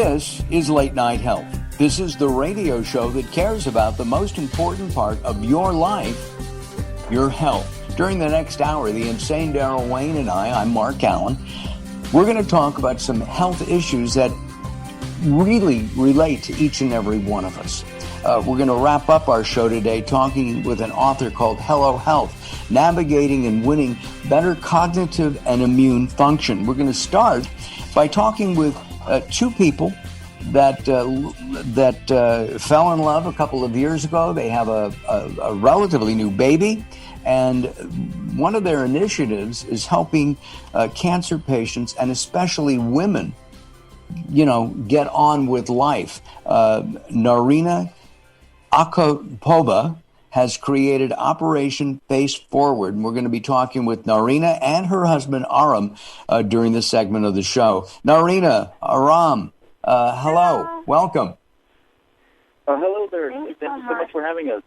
This is Late Night Health. This is the radio show that cares about the most important part of your life, your health. During the next hour, the insane Daryl Wayne and I'm Mark Allen, we're going to talk about some health issues that really relate to each and every one of us. We're going to wrap up our show today talking with an author called Hello Health, Navigating and Winning Better Cognitive and Immune Function. We're going to start by talking with two people that fell in love a couple of years ago. They have a relatively new baby, and one of their initiatives is helping cancer patients, and especially women, get on with life. Narina Akopova has created Operation Face Forward, and we're going to be talking with Narina and her husband Aram during this segment of the show. Narina, Aram, hello. Welcome. Hello there. Thank you so much for having us.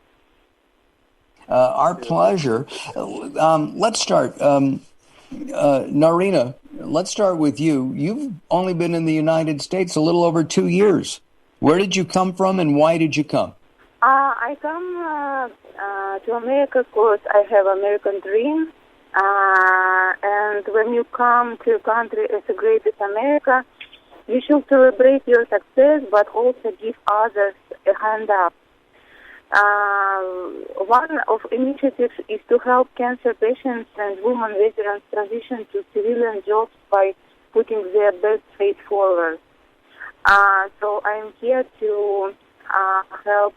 Our pleasure. Let's start. Narina, let's start with you. You've only been in the United States a little over 2 years. Where did you come from, and why did you come? I come to America because I have American dream. And when you come to a country as great as America, you should celebrate your success, but also give others a hand up. One of initiatives is to help cancer patients and women veterans transition to civilian jobs by putting their best faith forward. So I'm here to help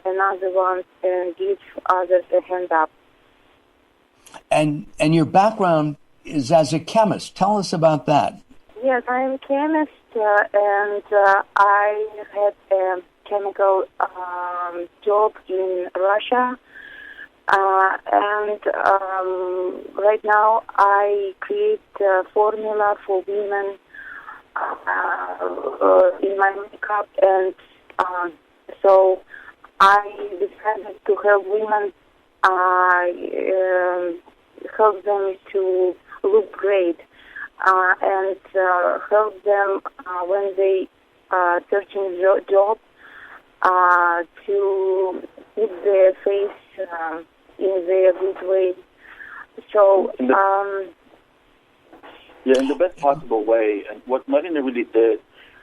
another one and give others a hand up. And your background is as a chemist. Tell us about that. Yes, I'm a chemist, and I had a chemical job in Russia, and right now I create a formula for women in my makeup, and so I decided to help women, help them to look great, and help them when they searching job to put their face in their good way. So in the best possible way. And what Narina really did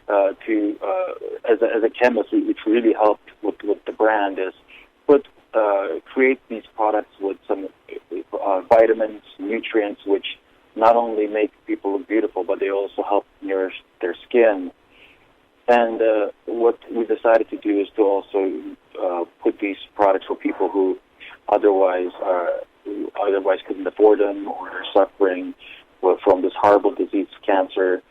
as a chemist, which really helped with the brand, is create these products with some vitamins, nutrients, which not only make people look beautiful, but they also help nourish their skin. And what we decided to do is to also put these products for people who otherwise couldn't afford them, or are suffering from this horrible disease, cancer,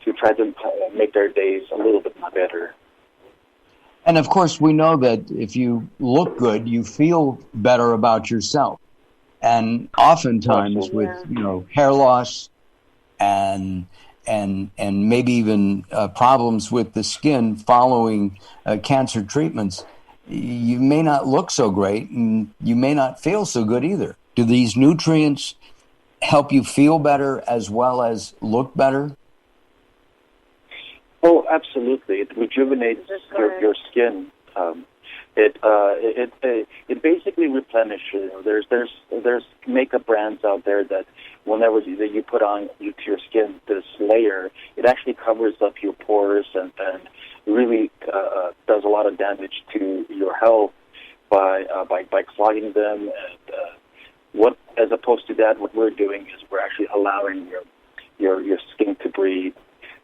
to try to make their days a little bit better. And of course, we know that if you look good, you feel better about yourself. And oftentimes with hair loss and maybe even problems with the skin following cancer treatments, you may not look so great, and you may not feel so good either. Do these nutrients help you feel better as well as look better? Oh, absolutely! It rejuvenates your skin. It basically replenishes. There's makeup brands out there that whenever you put on to your skin this layer, it actually covers up your pores and really does a lot of damage to your health by clogging them. And as opposed to that, what we're doing is we're actually allowing your skin to breathe,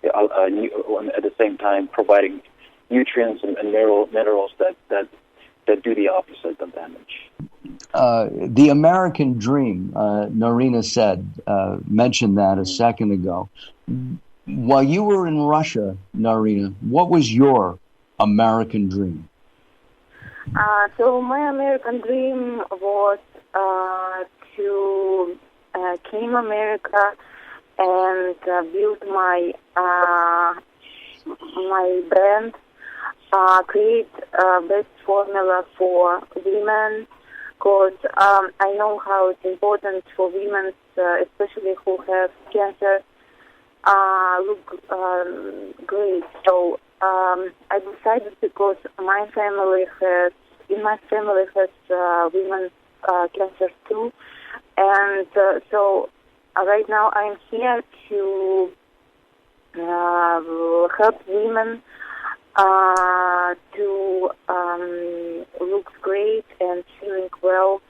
at the same time providing nutrients and minerals that do the opposite of damage. The American dream, Narina mentioned that a second ago. While you were in Russia, Narina, what was your American dream? So my American dream was to came America and build my brand, create best formula for women, because I know how it's important for women, especially who have cancer, look great. So I decided because my family has women cancer too, and so right now I'm here to help women to look great and feeling well.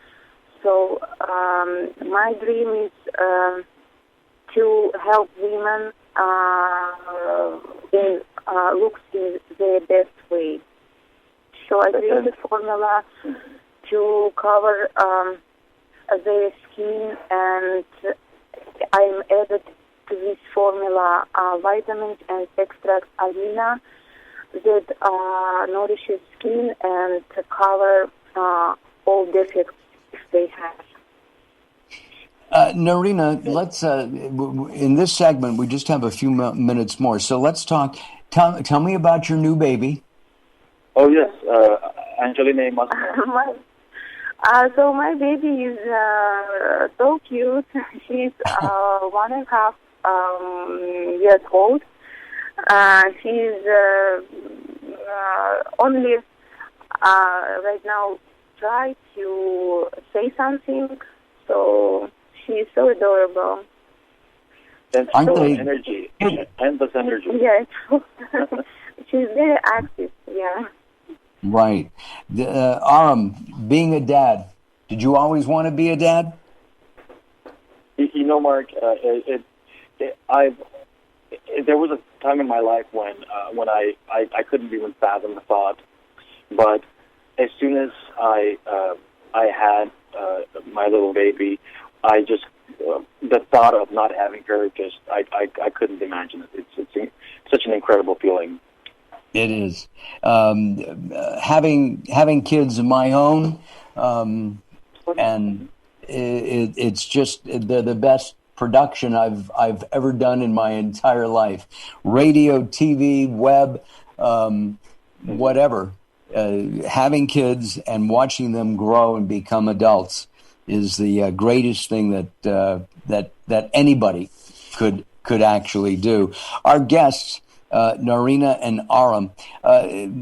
So my dream is to help women look in their best way. So I created a formula to cover their skin, and I'm added to this formula vitamins and extract Narina that nourishes skin and cover all defects if they have. Narina, let's in this segment we just have a few minutes more, so let's talk. Tell me about your new baby. Oh yes, Angelina Masma. So my baby is so cute. She's 1.5 years old. She's only right now try to say something. So she's so adorable. And so energy, endless energy. Yeah, she's very active. Yeah. Right. Aram, being a dad, did you always want to be a dad? You know, Mark, there was a time in my life when I couldn't even fathom the thought, but as soon as I had my little baby, I just the thought of not having her just I couldn't imagine it. It's such an incredible feeling. It is. Having kids of my own, and it's just the best production I've ever done in my entire life. Radio, TV, web, whatever. Having kids and watching them grow and become adults is the greatest thing that anybody could actually do. Our guests, Narina and Aram,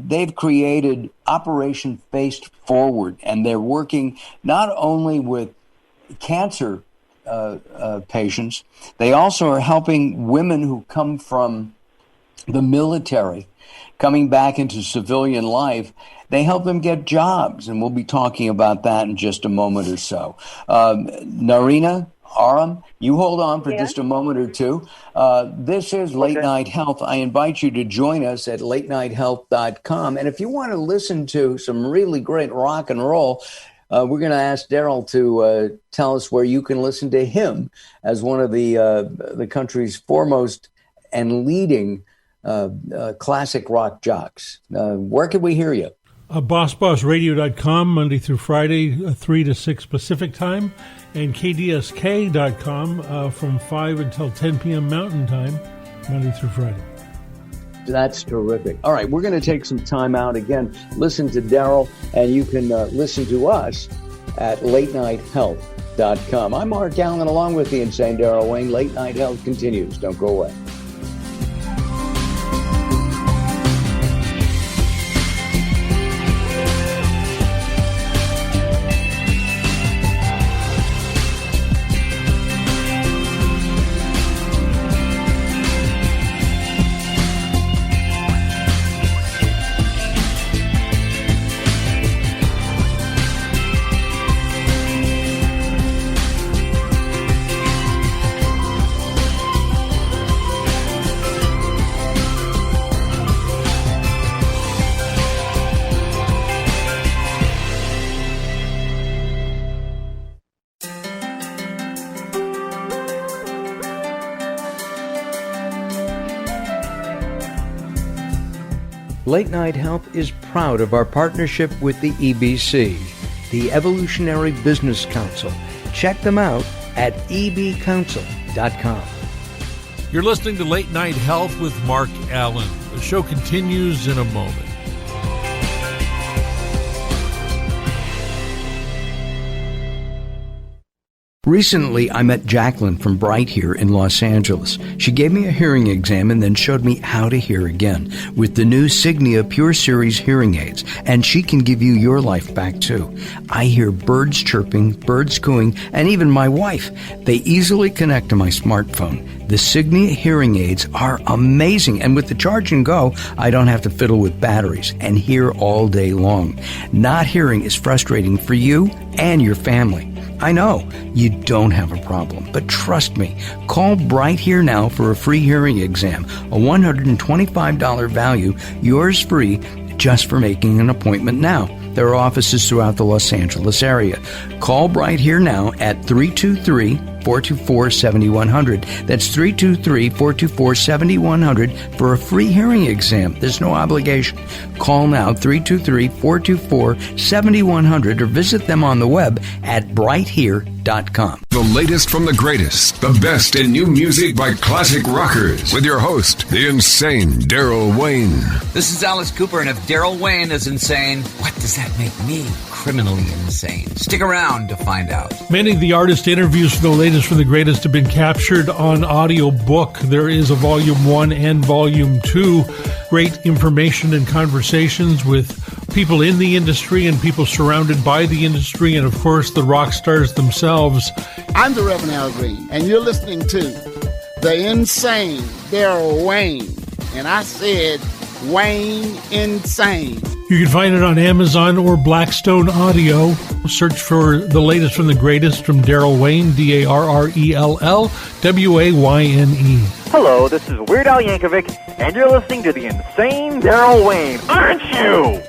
they've created Operation Faced Forward, and they're working not only with cancer patients, they also are helping women who come from the military, coming back into civilian life. They help them get jobs, and we'll be talking about that in just a moment or so. Narina, Aram, you hold on for just a moment or two. This is Late Night Health. I invite you to join us at latenighthealth.com. And if you want to listen to some really great rock and roll, we're going to ask Daryl to tell us where you can listen to him as one of the country's foremost and leading classic rock jocks. Where can we hear you? BossBossRadio.com, Monday through Friday, 3 to 6 Pacific Time, and KDSK.com from 5 until 10 p.m. Mountain Time, Monday through Friday. That's terrific. All right, we're going to take some time out again. Listen to Daryl, and you can listen to us at latenighthealth.com. I'm Mark Allen, along with the insane Daryl Wayne. Late Night Health continues. Don't go away. Late Night Health is proud of our partnership with the EBC, the Evolutionary Business Council. Check them out at ebcouncil.com. You're listening to Late Night Health with Mark Allen. The show continues in a moment. Recently, I met Jacqueline from Bright here in Los Angeles. She gave me a hearing exam and then showed me how to hear again with the new Signia Pure Series hearing aids, and she can give you your life back too. I hear birds chirping, birds cooing, and even my wife. They easily connect to my smartphone. The Signia hearing aids are amazing, and with the charge and go, I don't have to fiddle with batteries and hear all day long. Not hearing is frustrating for you and your family. I know you don't have a problem, but trust me, call Bright Here now for a free hearing exam, a $125 value, yours free, just for making an appointment now. There are offices throughout the Los Angeles area. Call Bright Here now at 323-424-7100. That's 323-424-7100 for a free hearing exam. There's no obligation. Call now, 323-424-7100, or visit them on the web at brighthere.com. The latest from the greatest, the best in new music by classic rockers, with your host, the insane Daryl Wayne. This is Alice Cooper, and if Daryl Wayne is insane, what does that make me? Criminally insane. Stick around to find out. Many of the artist interviews for the latest from the greatest have been captured on audiobook. There is a Volume 1 and Volume 2. Great information and conversations with people in the industry and people surrounded by the industry, and of course the rock stars themselves. I'm the Reverend Al Green, and you're listening to the insane Daryl Wayne. And I said Wayne Insane. You can find it on Amazon or Blackstone Audio. Search for the latest from the greatest from Daryl Wayne, Darrell Wayne. Hello, this is Weird Al Yankovic, and you're listening to the insane Daryl Wayne, aren't you?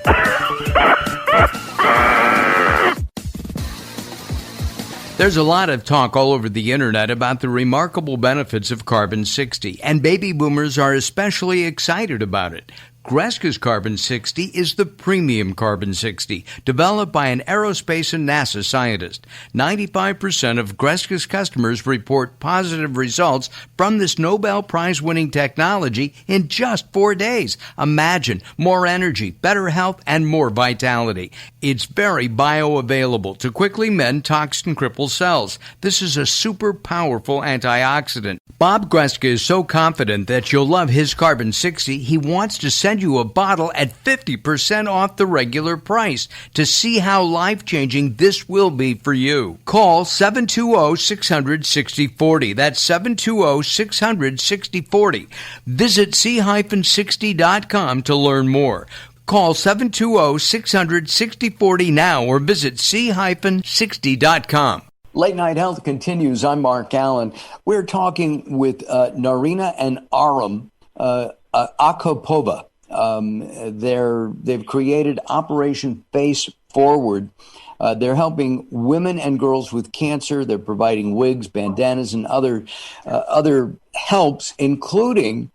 There's a lot of talk all over the internet about the remarkable benefits of Carbon-60, and baby boomers are especially excited about it. Greska's Carbon-60 is the premium Carbon-60, developed by an aerospace and NASA scientist. 95% of Greska's customers report positive results from this Nobel Prize-winning technology in just 4 days. Imagine more energy, better health, and more vitality. It's very bioavailable to quickly mend toxin-crippled cells. This is a super powerful antioxidant. Bob Greska is so confident that you'll love his Carbon-60, he wants to send you a bottle at 50% off the regular price to see how life-changing this will be for you. Call 720-600-6040. That's 720-600-6040. Visit c-60.com to learn more. Call 720-600-6040 now or visit c-60.com. Late Night Health continues. I'm Mark Allen. We're talking with Narina and Aram Akopova. They've created Operation Face Forward. They're helping women and girls with cancer. They're providing wigs, bandanas, and other helps, including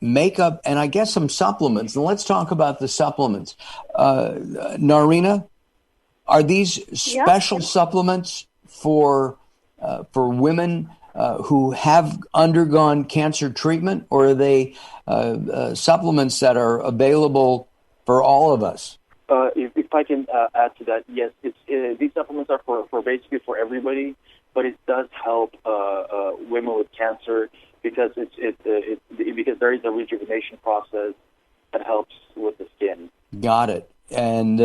makeup and I guess some supplements. And let's talk about the supplements. Narina, are these special supplements for women who have undergone cancer treatment, or are they supplements that are available for all of us? If I can add to that, yes, these supplements are for basically for everybody, but it does help women with cancer because because there is a rejuvenation process that helps with the skin. Got it. And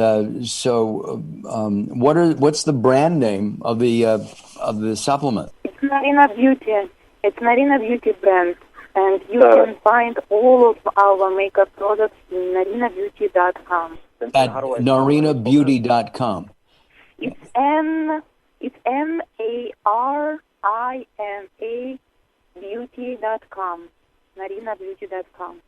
what's the brand name of the supplement? It's Narina Beauty. It's Narina Beauty brand, and you can find all of our makeup products in narinabeauty.com. At narinabeauty.com. It's Narina beauty.com. narinabeauty.com.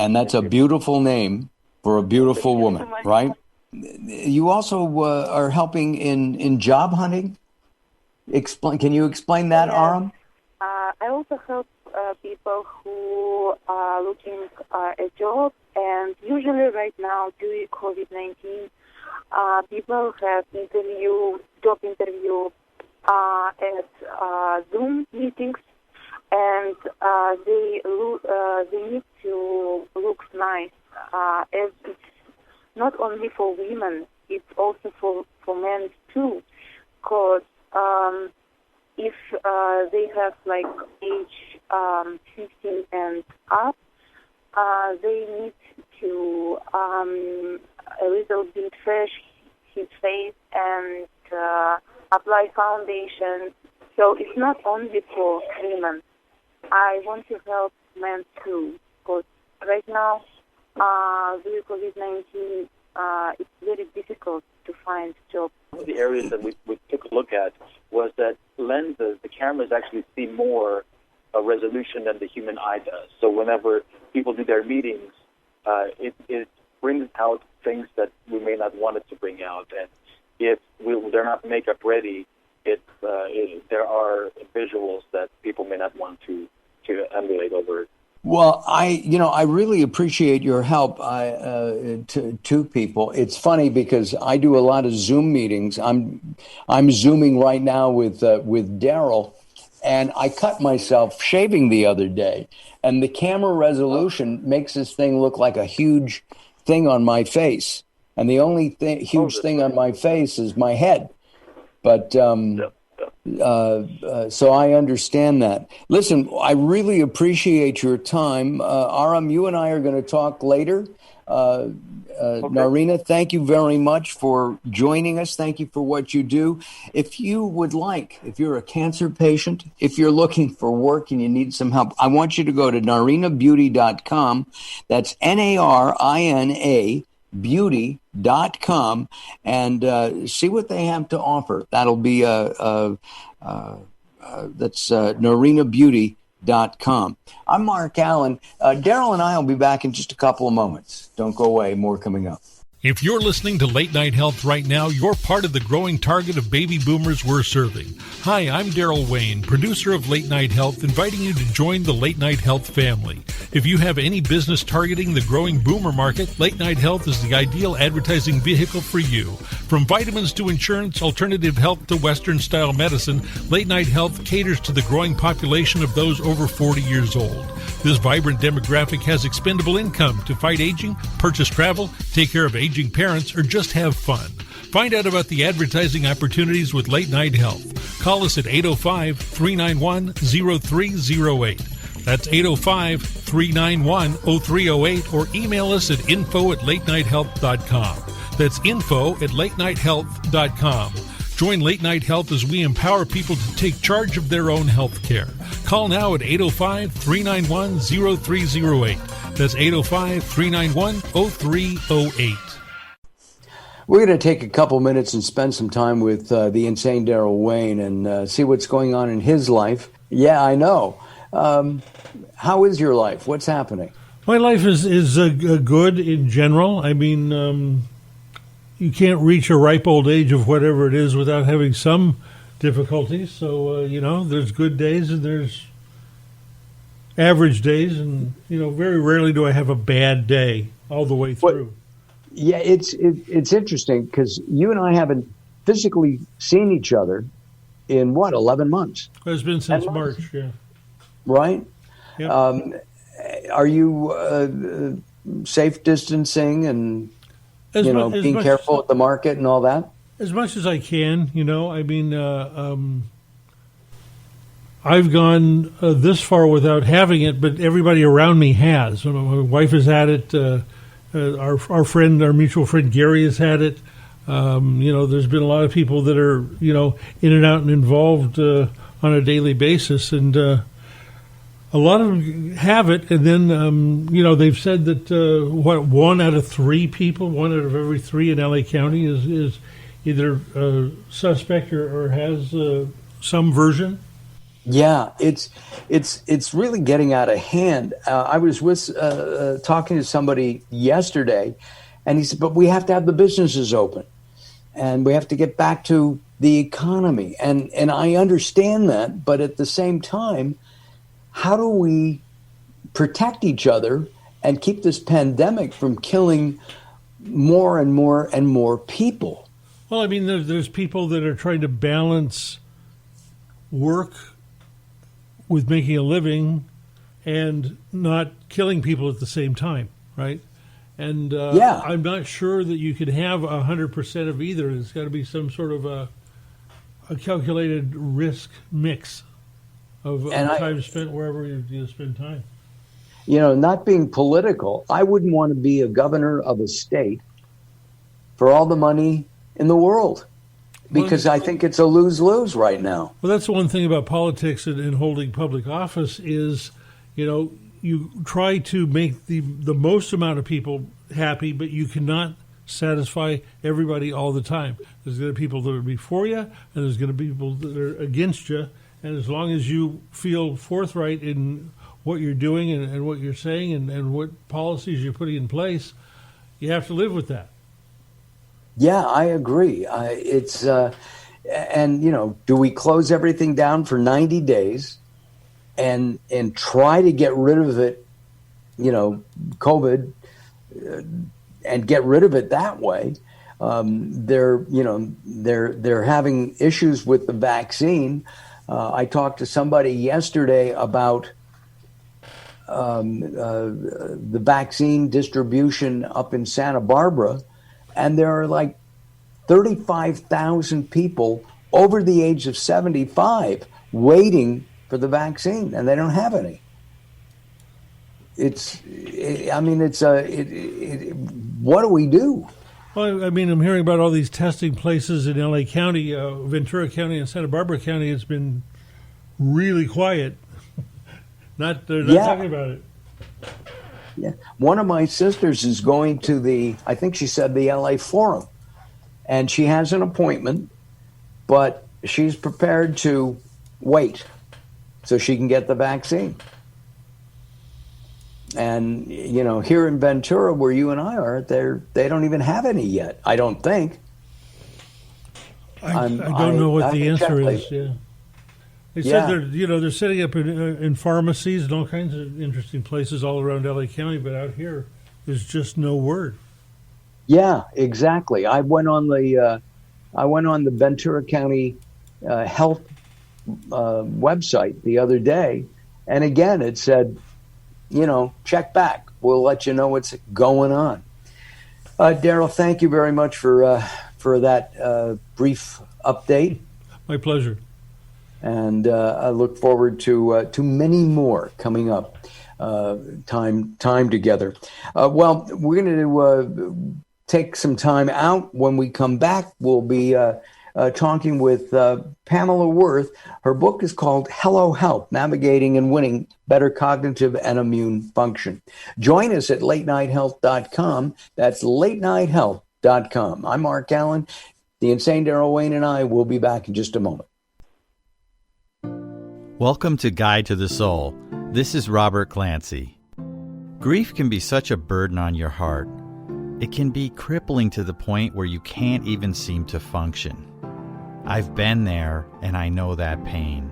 And that's a beautiful name for a beautiful woman, right? You also are helping in job hunting. Can you explain that, Aram? I also help people who are looking a job, and usually right now during COVID-19, people have job interview at Zoom meetings, and they need to look nice. As it's not only for women, it's also for men too, because they have like age 15 and up. They need to a little bit fresh his face and apply foundation. So it's not only for women. I want to help men too, because right now, with COVID-19, it's very difficult to find jobs. One of the areas that we took a look at was that lenses, the cameras actually see more resolution than the human eye does. So whenever people do their meetings, it brings out things that we may not want it to bring out. And if they're not makeup ready, there are visuals that people may not want to emulate over. Well, I really appreciate your help to people. It's funny because I do a lot of Zoom meetings. I'm Zooming right now with Daryl, and I cut myself shaving the other day, and the camera resolution makes this thing look like a huge thing on my face, and the only huge thing on my face is my head. But so I understand that. Listen, I really appreciate your time. Aram, you and I are going to talk later. Okay. Narina, thank you very much for joining us. Thank you for what you do. If you would like, if you're a cancer patient, if you're looking for work and you need some help, I want you to go to narinabeauty.com. That's Narina beauty.com and see what they have to offer. That'll be that's narinabeauty.com. I'm Mark Allen. Daryl and I will be back in just a couple of moments. Don't go away. More coming up. If you're listening to Late Night Health right now, you're part of the growing target of baby boomers we're serving. Hi, I'm Daryl Wayne, producer of Late Night Health, inviting you to join the Late Night Health family. If you have any business targeting the growing boomer market, Late Night Health is the ideal advertising vehicle for you. From vitamins to insurance, alternative health to Western-style medicine, Late Night Health caters to the growing population of those over 40 years old. This vibrant demographic has expendable income to fight aging, purchase travel, take care of aging parents, or just have fun. Find out about the advertising opportunities with Late Night Health. Call us at 805-391-0308. That's 805-391-0308, or email us at info@latenighthealth.com. That's info@latenighthealth.com. Join Late Night Health as we empower people to take charge of their own health care. Call now at 805-391-0308. That's 805-391-0308. We're going to take a couple minutes and spend some time with the insane Daryl Wayne and see what's going on in his life. Yeah, I know. How is your life? What's happening? My life is good in general. I mean, you can't reach a ripe old age of whatever it is without having some difficulties. So, there's good days and there's average days. And, very rarely do I have a bad day all the way through. Well, yeah, it's interesting because you and I haven't physically seen each other in, 11 months? It's been since March, yeah. Right? Yep. Are you safe distancing and being careful at the market and all that? As much as I can, I've gone this far without having it, but everybody around me has. My wife has had it. Our mutual friend Gary has had it. There's been a lot of people that are, in and out and involved on a daily basis, and a lot of them have it. And then, they've said that 1 out of 3 people, 1 out of every 3 in LA County is either suspect or has some version. Yeah, it's really getting out of hand. I was talking to somebody yesterday, and he said, "But we have to have the businesses open, and we have to get back to the economy." And I understand that, but at the same time, how do we protect each other and keep this pandemic from killing more and more and more people? Well, I mean, there's people that are trying to balance work with making a living and not killing people at the same time, right? And I'm not sure that you could have 100% of either. There's got to be some sort of a calculated risk mix of time spent wherever you spend time. You know, not being political, I wouldn't want to be a governor of a state for all the money in the world, because I think it's a lose-lose right now. Well, that's the one thing about politics and holding public office is, you know, you try to make the most amount of people happy, but you cannot satisfy everybody all the time. There's going to be people that are before you, and there's going to be people that are against you. And as long as you feel forthright in what you're doing and what you're saying and what policies you're putting in place, you have to live with that. Yeah, I agree. And, you know, do we close everything down for 90 days and try to get rid of it, you know, COVID, and get rid of it that way? They're having issues with the vaccine. I talked to somebody yesterday about the vaccine distribution up in Santa Barbara, and there are like 35,000 people over the age of 75 waiting for the vaccine, and they don't have any. What do we do? Well, I mean, I'm hearing about all these testing places in L.A. County, Ventura County, and Santa Barbara County. It's been really quiet. They're not talking about it. Yeah, one of my sisters is going to the LA Forum, and she has an appointment, but she's prepared to wait so she can get the vaccine. And, you know, here in Ventura, where you and I are, they don't even have any yet, I don't think. I don't know what the answer is. Yeah. They said they're setting up in pharmacies and all kinds of interesting places all around LA County, but out here, there's just no word. Yeah, exactly. I went on the Ventura County health website the other day, and again it said, you know, check back. We'll let you know what's going on. Daryl, thank you very much for that brief update. My pleasure. And I look forward to many more coming up. Time together. Well, we're going to take some time out. When we come back, we'll be talking with Pamela Worth. Her book is called Hello Health: Navigating and Winning Better Cognitive and Immune Function. Join us at latenighthealth.com. That's latenighthealth.com. I'm Mark Allen. The Insane Daryl Wayne and I will be back in just a moment. Welcome to Guide to the Soul. This is Robert Clancy. Grief can be such a burden on your heart. It can be crippling to the point where you can't even seem to function. I've been there, and I know that pain.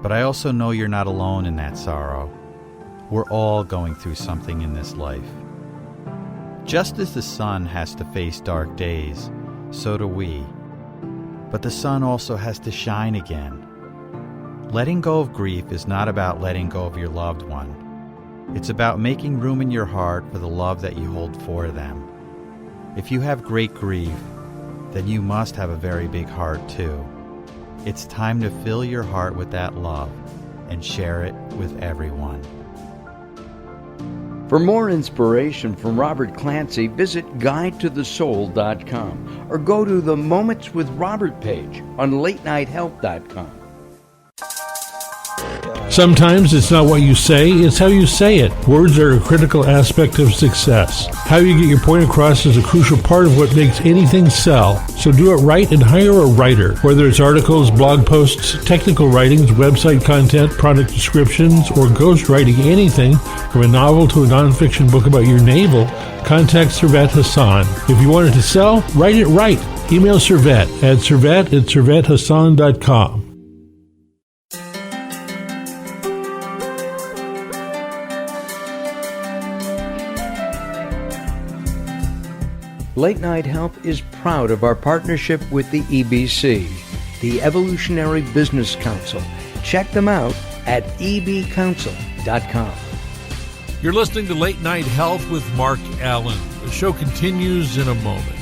But I also know you're not alone in that sorrow. We're all going through something in this life. Just as the sun has to face dark days, so do we. But the sun also has to shine again. Letting go of grief is not about letting go of your loved one. It's about making room in your heart for the love that you hold for them. If you have great grief, then you must have a very big heart too. It's time to fill your heart with that love and share it with everyone. For more inspiration from Robert Clancy, visit guidetothesoul.com or go to the Moments with Robert page on latenighthealth.com. Sometimes it's not what you say, it's how you say it. Words are a critical aspect of success. How you get your point across is a crucial part of what makes anything sell. So do it right and hire a writer. Whether it's articles, blog posts, technical writings, website content, product descriptions, or ghostwriting anything from a novel to a nonfiction book about your navel, contact Servet Hassan. If you want it to sell, write it right. Email Servet at servet@servethassan.com. Late Night Health is proud of our partnership with the EBC, the Evolutionary Business Council. Check them out at ebcouncil.com. You're listening to Late Night Health with Mark Allen. The show continues in a moment.